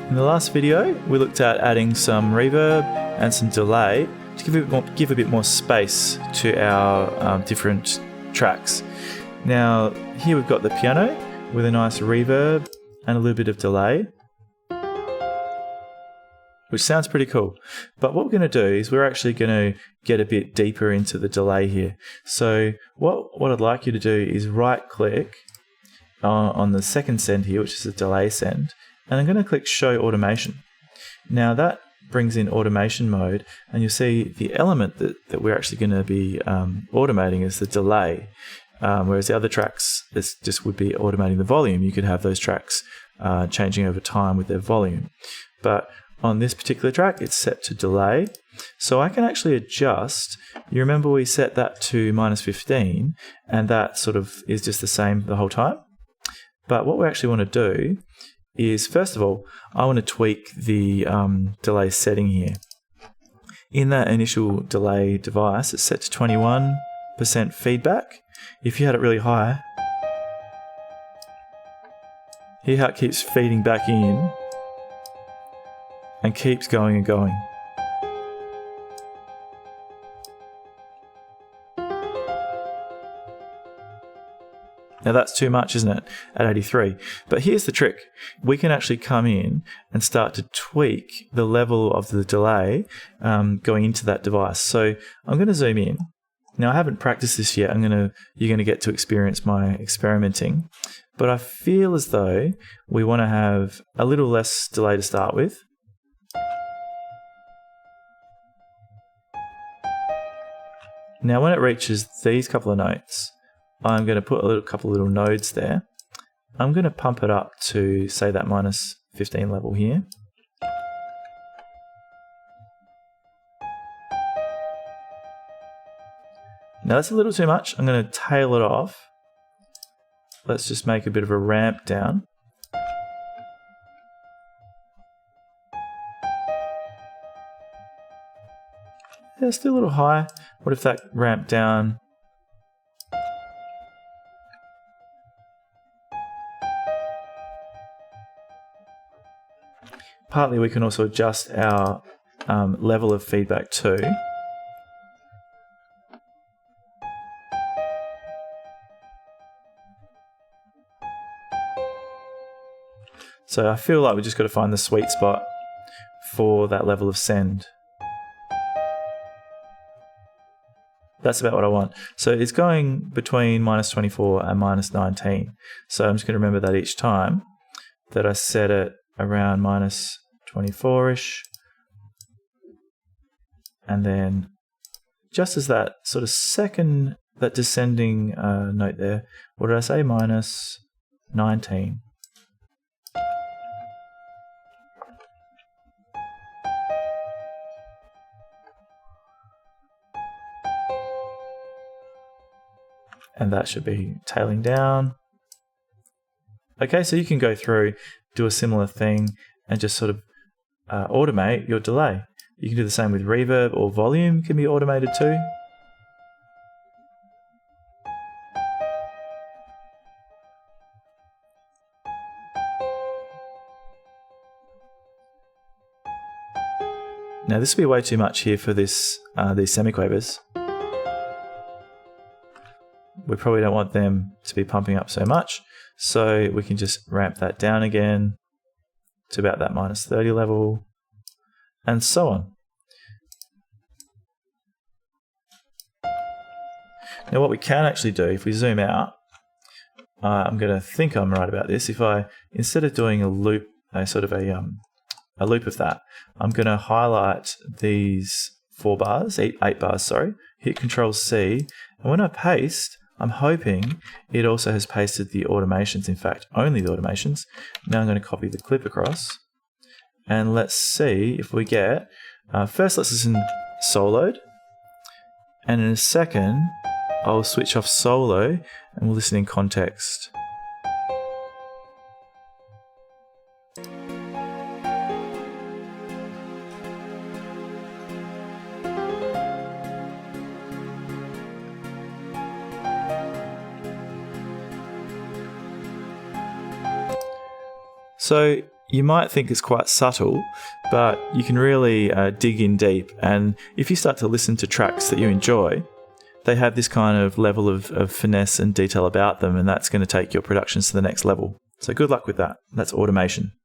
In the last video, we looked at adding some reverb and some delay to give a bit more space to our different tracks. Now, here we've got the piano with a nice reverb and a little bit of delay, which sounds pretty cool. But what we're going to do is we're actually going to get a bit deeper into the delay here. So what I'd like you to do is right click on the second send here, which is the delay send, and I'm going to click show automation. Now that brings in automation mode, and you'll see the element that we're actually going to be automating is the delay, whereas the other tracks just would be automating the volume. You could have those tracks changing over time with their volume. But on this particular track, it's set to delay. So I can actually adjust. You remember we set that to -15, and that sort of is just the same the whole time. But what we actually want to do is, first of all, I want to tweak the delay setting here. In that initial delay device, it's set to 21% feedback. If you had it really high, hear how it keeps feeding back in and keeps going and going. Now that's too much, isn't it, at 83? But here's the trick. We can actually come in and start to tweak the level of the delay going into that device. So I'm going to zoom in. Now I haven't practiced this yet. You're going to get to experience my experimenting. But I feel as though we want to have a little less delay to start with. Now when it reaches these couple of notes, I'm going to put a couple of little nodes there. I'm going to pump it up to, say, that -15 level here. Now that's a little too much. I'm going to tail it off. Let's just make a bit of a ramp down. Yeah, still a little high. What if that ramped down? Partly we can also adjust our level of feedback too. So I feel like we just got to find the sweet spot for that level of send. That's about what I want. So it's going between -24 and -19. So I'm just going to remember that each time that I set it around -24-ish. And then just as that sort of that descending note there, what did I say? -19. And that should be tailing down. Okay, so you can go through, do a similar thing, and just sort of automate your delay. You can do the same with reverb, or volume can be automated too. Now this will be way too much here for these semiquavers. We probably don't want them to be pumping up so much, so we can just ramp that down again to about that -30 level, and so on. Now what we can actually do, if we zoom out, I'm going to think I'm right about this. If I, instead of doing a loop, a loop of that, I'm going to highlight these 8 bars, sorry, hit Control-C, and when I paste, I'm hoping it also has pasted the automations, in fact, only the automations. Now I'm going to copy the clip across, and let's see if we get, first let's listen soloed, and in a second, I'll switch off solo, and we'll listen in context. So you might think it's quite subtle, but you can really dig in deep. And if you start to listen to tracks that you enjoy, they have this kind of level of finesse and detail about them, and that's going to take your productions to the next level. So good luck with that. That's automation.